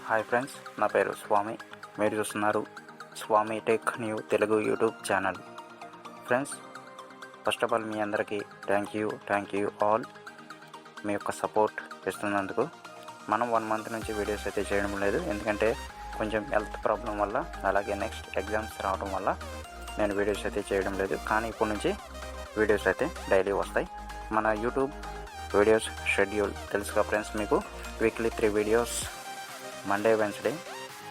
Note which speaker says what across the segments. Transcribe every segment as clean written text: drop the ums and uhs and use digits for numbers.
Speaker 1: Hi friends, నా పేరు స్వామి. మీరు చూస్తున్నారు Swamy tech new Telugu YouTube channel. Friends, first of all మీ అందరికీ థ్యాంక్ యూ ఆల్ మీ యొక్క సపోర్ట్ ఇస్తున్నందుకు. మనం 1 మంత్ నుంచి వీడియోస్ అయితే చేయడం లేదు, ఎందుకంటే కొంచెం హెల్త్ ప్రాబ్లం వల్ల, అలాగే నెక్స్ట్ ఎగ్జామ్స్ రావడం వల్ల నేను వీడియోస్ అయితే చేయడం లేదు. కానీ ఇప్పటి నుంచి వీడియోస్ అయితే డైలీ వస్తాయి. మన యూట్యూబ్ వీడియోస్ షెడ్యూల్ తెలుసుగా ఫ్రెండ్స్ మీకు. Weekly 3 videos, Monday, Wednesday,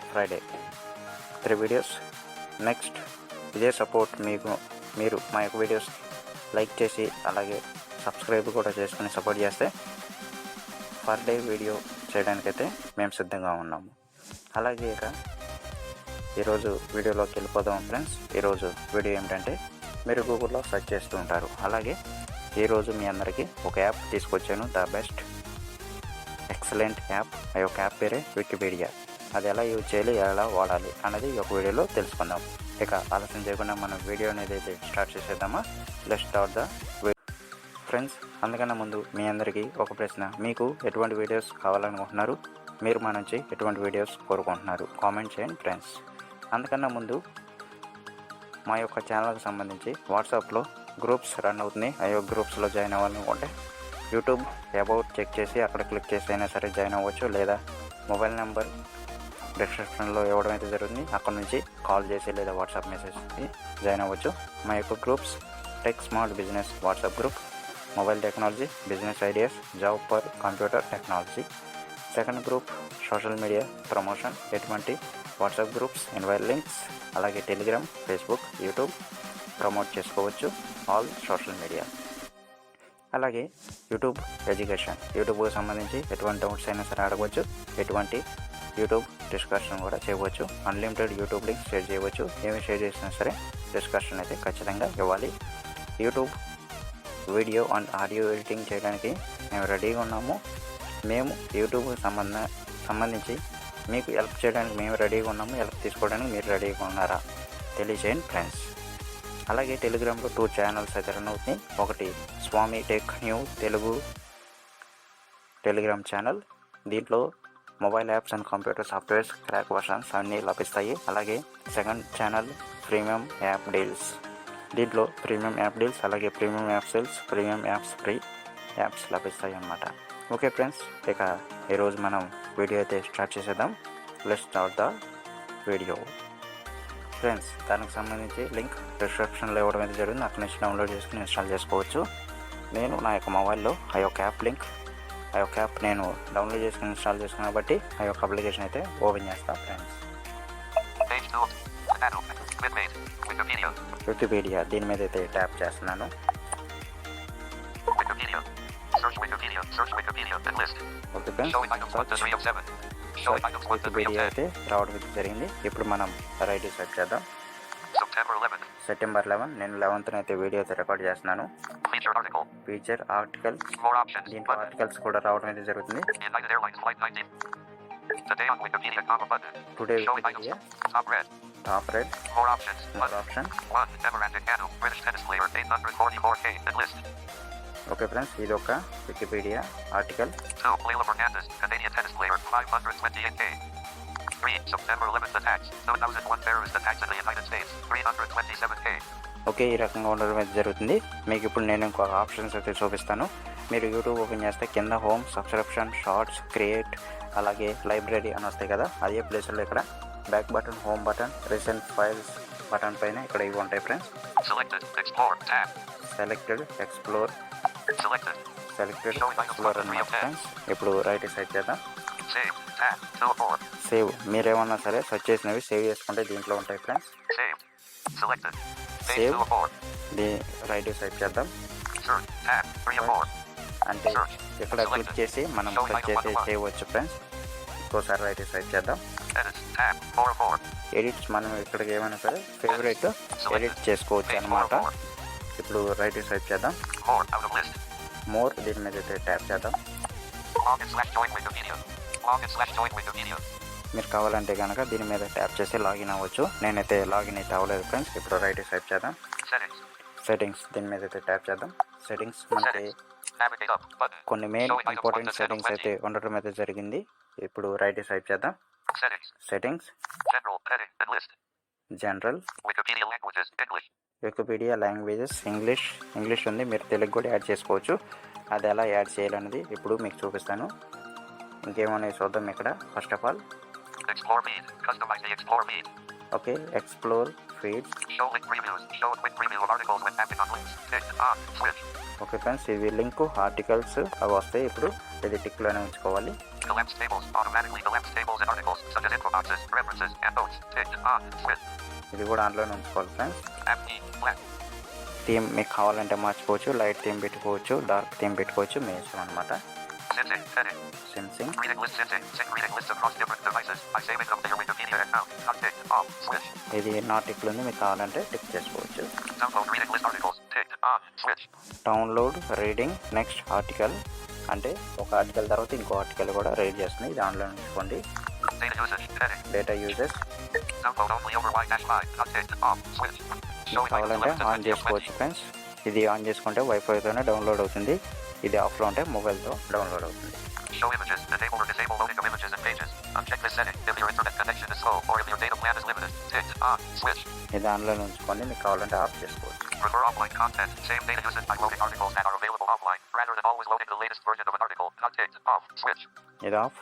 Speaker 1: Friday 3 videos. Next ఇదే సపోర్ట్ మీరు మా యొక్క వీడియోస్ లైక్ చేసి అలాగే సబ్స్క్రైబ్ కూడా చేసుకుని సపోర్ట్ చేస్తే పర్ డే వీడియో చేయడానికైతే మేము సిద్ధంగా ఉన్నాము. అలాగే ఇక ఈరోజు వీడియోలోకి వెళ్ళిపోదాం ఫ్రెండ్స్. ఈరోజు వీడియో ఏమిటంటే, మీరు గూగుల్లో సెర్చ్ చేస్తూ ఉంటారు. అలాగే ఈరోజు మీ అందరికీ ఒక యాప్ తీసుకొచ్చాను, ద బెస్ట్ ఎక్సలెంట్ యాప్. ఆ యొక్క యాప్ పేరే వికీపీడియా. అది ఎలా యూజ్ చేయాలి, ఎలా వాడాలి అన్నది ఈ యొక్క వీడియోలో తెలుసుకుందాం. ఇక ఆలస్యం చేయకుండా మనం వీడియో అనేది అయితే స్టార్ట్ చేసేద్దామా. Let's start the friends. అందుకన్నా ముందు మీ అందరికీ ఒక ప్రశ్న: మీకు ఎటువంటి వీడియోస్ కావాలనుకుంటున్నారు? మీరు మా నుంచి ఎటువంటి వీడియోస్ కోరుకుంటున్నారు? కామెంట్ చేయండి ఫ్రెండ్స్. అందుకన్నా ముందు మా యొక్క ఛానల్కి సంబంధించి వాట్సాప్లో గ్రూప్స్ రన్ అవుతున్నాయి. ఆ యొక్క గ్రూప్స్లో జాయిన్ అవ్వాలనుకుంటే యూట్యూబ్ అబౌట్ చెక్ చేసి అక్కడ క్లిక్ చేసి అయినా సరే జాయిన్ అవ్వచ్చు, లేదా మొబైల్ నెంబర్ డిస్క్రిప్షన్లో ఇవ్వడం అయితే జరుగుతుంది. అక్కడ నుంచి కాల్ చేసి లేదా వాట్సాప్ మెసేజ్కి జాయిన్ అవ్వచ్చు. మా యొక్క groups: tech smart business WhatsApp group, mobile technology, business ideas, job for computer technology. Second group social media promotion, ఎటువంటి వాట్సాప్ గ్రూప్స్, ఇన్వైట్ లింక్స్, అలాగే టెలిగ్రామ్, ఫేస్బుక్, యూట్యూబ్ ప్రమోట్ చేసుకోవచ్చు, ఆల్ సోషల్ మీడియా. అలాగే YouTube education, యూట్యూబ్కి సంబంధించి ఎటువంటి doubts అయినా సరే అడగవచ్చు, ఎటువంటి యూట్యూబ్ డిస్కషన్ కూడా చేయవచ్చు, అన్లిమిటెడ్ యూట్యూబ్ లింక్స్ షేర్ చేయవచ్చు. ఏమి షేర్ చేసినా సరే డిస్కషన్ అయితే ఖచ్చితంగా ఇవ్వాలి. YouTube video and audio editing చేయడానికి మేము రెడీగా ఉన్నాము. మేము యూట్యూబ్కి సంబంధించి మీకు హెల్ప్ చేయడానికి మేము రెడీగా ఉన్నాము. హెల్ప్ తీసుకోవడానికి మీరు రెడీగా ఉన్నారా తెలియజేయండి ఫ్రెండ్స్. అలాగే టెలిగ్రామ్లో 2 ఛానల్స్ అయితే రన్ అవుతున్నాయి. ఒకటి Swamy tech new Telugu Telegram channel. దీంట్లో mobile apps and computer softwares crack versions అన్నీ లభిస్తాయి. అలాగే second channel premium app deals. దీంట్లో ప్రీమియం యాప్ డీల్స్, అలాగే premium app sales, premium apps, free apps లభిస్తాయి అన్నమాట. ఓకే ఫ్రెండ్స్, ఇక ఈరోజు మనం వీడియో అయితే స్టార్ట్ చేసేద్దాం. Let's start the video friends. దానికి సంబంధించి లింక్ డిస్క్రిప్షన్లో ఇవ్వడం అయితే జరిగింది. అక్కడ నుంచి డౌన్లోడ్ చేసుకుని ఇన్స్టాల్ చేసుకోవచ్చు. నేను నా యొక్క మొబైల్లో ఆ యొక్క యాప్ నేను డౌన్లోడ్ చేసుకుని ఇన్స్టాల్ చేసుకున్నా కాబట్టి ఆ యొక్క అప్లికేషన్ అయితే ఓపెన్ చేస్తాను ఫ్రెండ్స్. వికీపీడియా, దీని మీద అయితే ట్యాప్ చేస్తున్నాను. ఓకే ఫ్రెండ్స్, వికీపీడియా అయితే రావడం జరిగింది. ఇప్పుడు మనం రైట్ సెట్ చేద్దాం. సెప్టెంబర్ 11 నేను 11th అయితే వీడియో అయితే రికార్డ్ చేస్తున్నాను. ఫీచర్ ఆర్టికల్, దీంట్లో ఆర్టికల్స్ కూడా రావడం అయితే జరుగుతుంది. Today Wikipedia top red, more option. Okay friends, ఇది ఒక వికీపీడియా ఆర్టికల్. ఓకే, ఈ రకంగా ఉండడం అయితే జరుగుతుంది. మీకు ఇప్పుడు నేను ఇంకొక ఆప్షన్స్ అయితే చూపిస్తాను. మీరు యూట్యూబ్ ఓపెన్ చేస్తే కింద హోమ్, సబ్స్క్రిప్షన్, షార్ట్స్, క్రియేట్, అలాగే లైబ్రరీ అని వస్తాయి కదా, అదే ప్లేస్లో ఇక్కడ back button, home button, recent files button పైన ఇక్కడ ఇవి ఉంటాయి ఫ్రెండ్స్. సెలెక్టెడ్ ఎక్స్ప్లోర్ అన్నమాట ఫ్రెండ్స్. ఇప్పుడు రైట్ సైడ్ చేద్దాం. సేవ్, మీరేమన్నా సరే సెర్చ్ చేసినవి సేవ్ చేసుకుంటే దీంట్లో ఉంటాయి ఫ్రెండ్స్. సేవ్ రైట్ సైడ్ చేద్దాం. అంటే ఇక్కడ క్లిక్ చేసి మనం సెర్చ్ చేసి చేయవచ్చు ఫ్రెండ్స్. ఇంకోసారి రైట్ సైడ్ చేద్దాం. ఎడిట్స్, మనం ఇక్కడికి ఏమైనా సరే ఫేవరెట్ ఎడిట్ చేసుకోవచ్చు అన్నమాట. ఇప్పుడు రైట్ సైడ్ చేద్దాం. మోర్, దీని మీద అయితే ట్యాప్ చేద్దాం. మీరు కావాలంటే కనుక దీని మీద ట్యాప్ చేసి లాగిన్ అవ్వచ్చు. నేనైతే లాగిన్ అయితే అవ్వలేదు ఫ్రెండ్స్. ఇప్పుడు రైట్ సైడ్ చేద్దాం. సెట్టింగ్స్, దీని మీద అయితే ట్యాప్ చేద్దాం. సెట్టింగ్స్ మనకి కొన్ని మెయిన్ ఇంపార్టెంట్ సెట్టింగ్స్ అయితే ఉండటం అయితే జరిగింది. ఇప్పుడు రైట్ సైడ్ చేద్దాం. Settings.
Speaker 2: General. Heading and list.
Speaker 1: General.
Speaker 2: Wikipedia languages. English.
Speaker 1: Wikipedia languages English ఉంది. మీరు తెలుగు కూడా యాడ్ చేసుకోవచ్చు. అది ఎలా యాడ్ చేయాలనేది ఇప్పుడు మీకు చూపిస్తాను. ఇంకేమనేది చూద్దాం ఇక్కడ. First of all
Speaker 2: Explore feed. Customize the explore feed.
Speaker 1: Okay, explore feed.
Speaker 2: Show link previews. Show quick preview of articles when tapping on links. Tick on. Switch.
Speaker 1: Okay friends, ఇవి లింక్ ఆర్టికల్స్ అవి వస్తాయి. ఇప్పుడు ఇది టిక్లోనే ఉంచుకోవాలి.
Speaker 2: Collapse tables. Automatically collapse tables and articles such as info boxes, references, and notes. Tick on. Switch.
Speaker 1: ఇది కూడా ఆన్లోనే ఉంచుకోవాలి friends.
Speaker 2: App key. Black.
Speaker 1: Theme మీకు కావాలంటే మార్చుకోవచ్చు. లైట్ థీమ్ పెట్టుకోవచ్చు, డార్క్ థీమ్ పెట్టుకోవచ్చు, మీ ఇష్టం అనమాట.
Speaker 2: Syncing. Heading.
Speaker 1: Syncing.
Speaker 2: Reading list. Syncing. Sync reading lists across different devices. By saving them to your Wikipedia account. Not tick off. Switch.
Speaker 1: ఇది నా టిక్లు ఉంది, మీకు కావాలంటే టిక్ చేసుకోవచ్చు.
Speaker 2: Download reading list articles. Tick on. Switch.
Speaker 1: Download reading next article అంటే ఒక article తర్వాత ఇంకో ఆర్టికల్ కూడా రీడ్ చేస్తుంది. ఇది ఆన్లైన్ ఉంచుకోండి.
Speaker 2: Data usage. Heading.
Speaker 1: Data uses
Speaker 2: Download only over Y-5. Not tick off. Switch. Showing
Speaker 1: కావాలంటే ఆన్ చేసుకోవచ్చు ఫ్రెండ్స్. ఇది ఆన్ చేసుకుంటే వైఫైతోనే డౌన్లోడ్ అవుతుంది. ఇది ఆఫ్లో ఉంటే మొబైల్తో డౌన్లోడ్ అవుతుంది.
Speaker 2: Show images. Enable or disable loading of images and pages. Uncheck this setting if your internet connection is slow or if your data plan is limited. Tick on. Switch.
Speaker 1: ఇది online ఉంచుకోండి, మీకు కావాలంటే of చేసుకోవచ్చు.
Speaker 2: Prefer offline content. Save data usage by loading articles that are available offline rather than always loading the latest version of an article. Not ticked off. Switch.
Speaker 1: ఇది of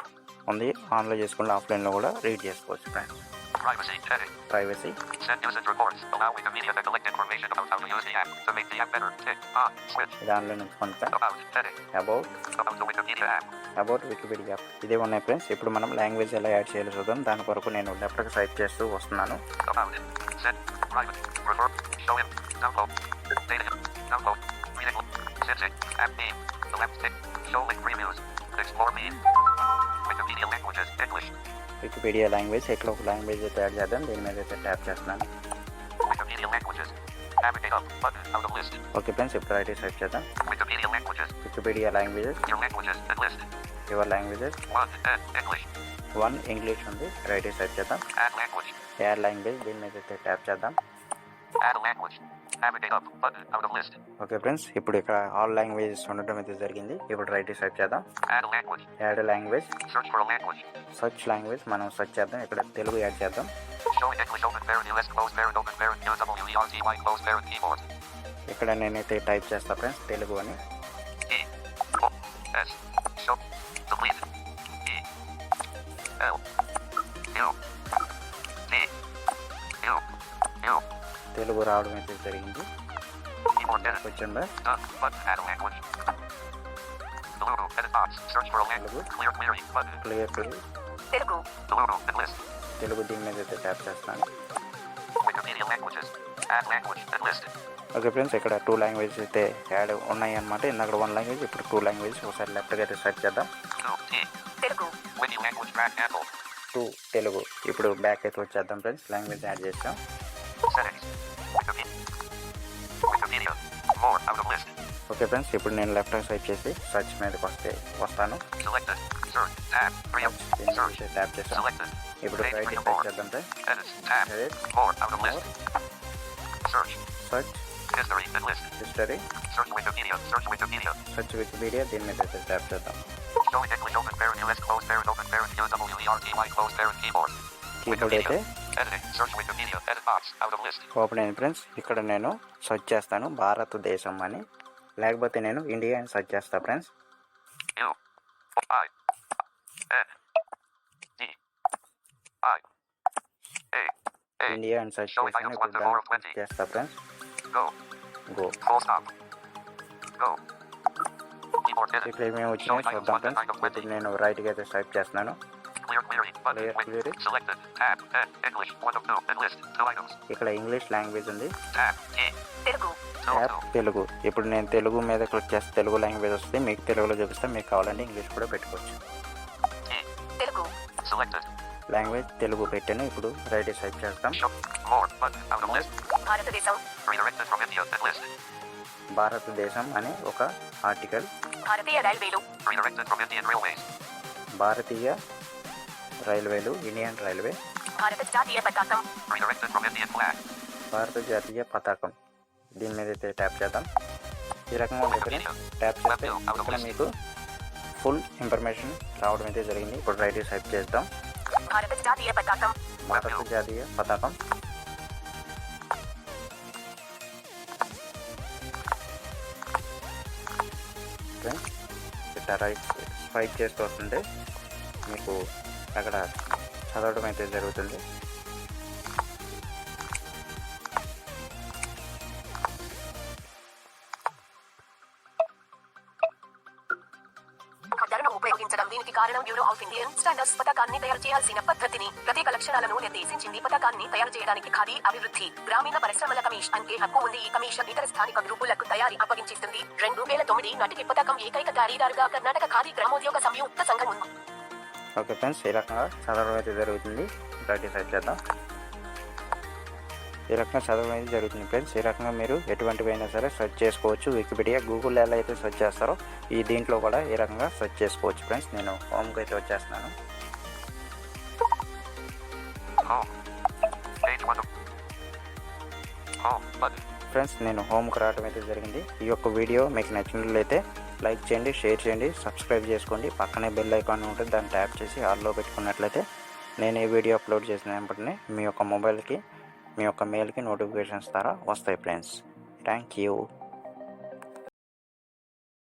Speaker 1: ఉంది. ఆన్లో చేసుకుంటే ఆఫ్లైన్లో కూడా రీడ్ చేసుకోవచ్చు friends.
Speaker 2: Privacy. Heading.
Speaker 1: Privacy.
Speaker 2: Send usage reports. Allow Wikipedia to collect information about how to use the app to make the app better. Tick on. Switch.
Speaker 1: ఇది online ఉంచుకోండి friends.
Speaker 2: About. Heading.
Speaker 1: About
Speaker 2: About the Wikipedia app.
Speaker 1: About Wikipedia app. ఇదే ఉన్నాయి friends. ఇప్పుడు మనం language ఎలా add చేయాలో చూద్దాం. దాని కొరకు నేను లెఫ్ట్కి స్వైప్ చేస్తూ వస్తున్నాను.
Speaker 2: About. Send. Private. Refer. Show him. Download. Data. Download. Reading. Syncing. App name. Select tick. Show link previews. Explore me. Wikipedia languages. English.
Speaker 1: Wikipedia language ఇక్కడ ఒక లాంగ్వేజ్ అయితే యాడ్ చేద్దాం. దీని మీద అయితే ట్యాప్ చేస్తున్నాను.
Speaker 2: Wikipedia languages. Navigate up. Button. Out of list.
Speaker 1: Okay friends, ఇప్పుడు right swipe చేద్దాం.
Speaker 2: Wikipedia languages.
Speaker 1: Wikipedia languages.
Speaker 2: Your languages. And list.
Speaker 1: Your languages.
Speaker 2: 1. English.
Speaker 1: 1 English ఉంది. రైట్ స్వైప్ చేద్దాం.
Speaker 2: Add language.
Speaker 1: Add language. దీని మీద అయితే tap చేద్దాం.
Speaker 2: Add a language. Navigate up. Button. Out of list.
Speaker 1: Okay friends, ఇప్పుడు ఇక్కడ all languages ఉండటం అయితే జరిగింది. ఇప్పుడు రైట్ స్వైప్ చేద్దాం.
Speaker 2: Add a language.
Speaker 1: Add language.
Speaker 2: Search for a language.
Speaker 1: Search language మనం సర్చ్ చేద్దాం. ఇక్కడ తెలుగు యాడ్ చేద్దాం.
Speaker 2: Showing English open parent US close parent open parent UWERTY close parent keyboard.
Speaker 1: ఇక్కడ నేనైతే టైప్ చేస్తా ఫ్రెండ్స్ తెలుగు అని.
Speaker 2: E O S show delete E L U T U U
Speaker 1: Telugu రావడం అయితే జరిగింది.
Speaker 2: keyboard edit.
Speaker 1: వచ్చిందా?
Speaker 2: Button add a language. Telugu edit box. Search for a language. Clear query button.
Speaker 1: Clear
Speaker 2: Telugu and list.
Speaker 1: Telugu దీని మీద అయితే tap చేస్తున్నాను.
Speaker 2: Wikipedia languages. Add language and list.
Speaker 1: Okay friends, ఇక్కడ 2 languages అయితే యాడ్ ఉన్నాయి అనమాట. ఇందాక 1 లాంగ్వేజ్, ఇప్పుడు 2 లాంగ్వేజెస్. ఒకసారి లెఫ్ట్గా అయితే సెర్చ్ చేద్దాం.
Speaker 2: 2 Telugu. Wiki language track handle.
Speaker 1: 2 Telugu. ఇప్పుడు బ్యాక్ అయితే వచ్చేద్దాం ఫ్రెండ్స్. లాంగ్వేజ్ యాడ్ చేస్తాం.
Speaker 2: Settings. Wikipedia. More out of list.
Speaker 1: Okay friends, ఇప్పుడు నేను లెఫ్ట్గా స్వైప్ చేసి సర్చ్ మీదకి వస్తాను.
Speaker 2: Selected. Search. Tab. 3 of.
Speaker 1: దీని
Speaker 2: Search.
Speaker 1: మీద ట్యాప్ చేస్తాం.
Speaker 2: Selected.
Speaker 1: ఇప్పుడు
Speaker 2: Page
Speaker 1: రైట్
Speaker 2: 3 of
Speaker 1: టైప్
Speaker 2: 4.
Speaker 1: చేద్దాం friends.
Speaker 2: Edit. Tab.
Speaker 1: Edit.
Speaker 2: More out of list. Search.
Speaker 1: Search
Speaker 2: History and list.
Speaker 1: History.
Speaker 2: Search Wikipedia. Search Wikipedia.
Speaker 1: Search Wikipedia. దీని మీద అయితే tap చేద్దాం.
Speaker 2: Showing English open parent US close parent open parent UWERTY close parent keyboard.
Speaker 1: Keyboard అయితే
Speaker 2: Editing. Search Wikipedia. Edit box. Out of list.
Speaker 1: Open అయింది friends. ఇక్కడ నేను search చేస్తాను భారతదేశం అని, లేకపోతే నేను ఇండియా అని సెర్చ్ చేస్తా friends.
Speaker 2: U I N D I A A.
Speaker 1: India అని సెర్చ్
Speaker 2: Showing
Speaker 1: చేస్తాను.
Speaker 2: items
Speaker 1: ఇప్పుడు
Speaker 2: 1 to 4 of
Speaker 1: దాన్ని
Speaker 2: 20.
Speaker 1: చేస్తా friends.
Speaker 2: Go.
Speaker 1: Go.
Speaker 2: Full stop. Go. Keyboard edit.
Speaker 1: ఇక్కడ ఏమేమి వచ్చినాయో చూద్దాం ఫ్రెండ్స్. ఇప్పుడు నేను రైట్గా అయితే స్వైప్ చేస్తున్నాను.
Speaker 2: Clear query. Button.
Speaker 1: Clear query.
Speaker 2: Selected. Tab. N. English. 1 of 2. And list. 2 items.
Speaker 1: ఇక్కడ ఇంగ్లీష్ లాంగ్వేజ్ ఉంది.
Speaker 2: Tab. E. Telugu.
Speaker 1: App Telugu. ఇప్పుడు నేను తెలుగు మీద క్లిక్ చేస్తే తెలుగు లాంగ్వేజ్ వస్తుంది. మీకు తెలుగులో చూపిస్తే మీకు కావాలంటే ఇంగ్లీష్ కూడా పెట్టుకోవచ్చు.
Speaker 2: E. Telugu. Selected.
Speaker 1: Language Telugu పెట్టాను. ఇప్పుడు రైట్ స్వైప్ చేస్తాం.
Speaker 2: Show. More. Button. Out of list. భారతదేశం. Redirected from India. And list.
Speaker 1: భారతదేశం అనే ఒక ఆర్టికల్.
Speaker 2: భారతీయ రైల్వేలు. Redirected from Indian Railways.
Speaker 1: భారతీయ రైల్వేలు, ఇండియన్ రైల్వే.
Speaker 2: భారత జాతీయ పతాకం. Redirected from Indian flag.
Speaker 1: భారత జాతీయ పతాకం. దీని మీద అయితే ట్యాప్ చేద్దాం. ఈ రకంగా ఉంటుంది. ట్యాప్ చేస్తే ఇక్కడ మీకు ఫుల్ ఇన్ఫర్మేషన్ రావడం అయితే జరిగింది. ఇప్పుడు రైట్ స్వైప్ చేద్దాం.
Speaker 3: భారత జాతీయ పతాకం.
Speaker 1: భారత జాతీయ పతాకం. ఫ్రెండ్స్ ఇట్లా రైట్ స్వైప్ చేస్తూ వస్తుంటే మీకు అక్కడ చదవడం అయితే జరుగుతుంది.
Speaker 3: ఖద్దరును ఉపయోగించడం. దీనికి కారణం బ్యూరో ఆఫ్ ఇండియన్ స్టాండర్డ్స్ పథకాన్ని తయారు చేయాల్సిన పద్ధతిని, ప్రత్యేక లక్షణాలను నిర్దేశించింది. పథకాన్ని తయారు చేయడానికి ఖాదీ అభివృద్ధి, గ్రామీణ పరిశ్రమల కమిషన్ అంటే హక్కు ఉంది. ఈ కమిషన్ ఇతర స్థానిక గ్రూపులకు తయారీ అప్పగించిస్తుంది. 2009 నాటికి పథకం ఏకైక తయారీదారుగా కర్ణాటక ఖాదీ గ్రామోద్యోగ సంయుక్త సంఘం ఉంది.
Speaker 1: ఓకే ఫ్రెండ్స్, ఈ రకంగా చదవడం అయితే జరుగుతుంది. ప్రాక్టీస్ అయితే చేద్దాం. ఈ రకంగా చదవడం అయితే జరుగుతుంది ఫ్రెండ్స్. ఈ రకంగా మీరు ఎటువంటివైనా సరే సెర్చ్ చేసుకోవచ్చు. వికీపీడియా, గూగుల్ ఎలా అయితే సెర్చ్ చేస్తారో ఈ దీంట్లో కూడా ఈ రకంగా సెర్చ్ చేసుకోవచ్చు ఫ్రెండ్స్. నేను హోమ్కి అయితే వచ్చేస్తున్నాను. ఫ్రెండ్స్ నేను హోమ్కి రావడం అయితే జరిగింది. ఈ యొక్క వీడియో మీకు నచ్చినట్లయితే లైక్ చేయండి, షేర్ చేయండి, సబ్స్క్రైబ్ చేసుకోండి. పక్కనే బెల్ ఐకాన్ ఉంటుంది, దాన్ని ట్యాప్ చేసి ఆల్లో పెట్టుకున్నట్లయితే నేను ఈ వీడియో అప్లోడ్ చేసిన వెంటనే మీ యొక్క మొబైల్కి, మీ యొక్క మెయిల్కి నోటిఫికేషన్స్ ద్వారా వస్తాయి ఫ్రెండ్స్. Thank you.